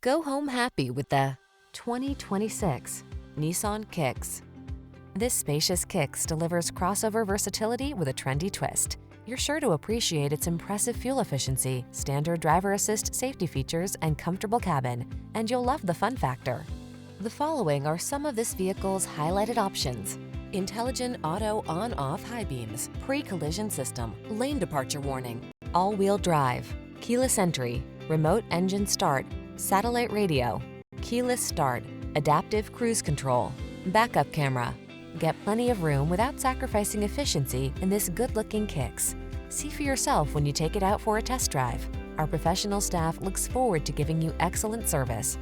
Go home happy with the 2026 Nissan Kicks. This spacious Kicks delivers crossover versatility with a trendy twist. You're sure to appreciate its impressive fuel efficiency, standard driver assist safety features, and comfortable cabin, and you'll love the fun factor. The following are some of this vehicle's highlighted options: intelligent auto on-off high beams, pre-collision system, lane departure warning, all-wheel drive, keyless entry, remote engine start, satellite radio, keyless start, adaptive cruise control, backup camera. Get plenty of room without sacrificing efficiency in this good-looking Kicks. See for yourself when you take it out for a test drive. Our professional staff looks forward to giving you excellent service.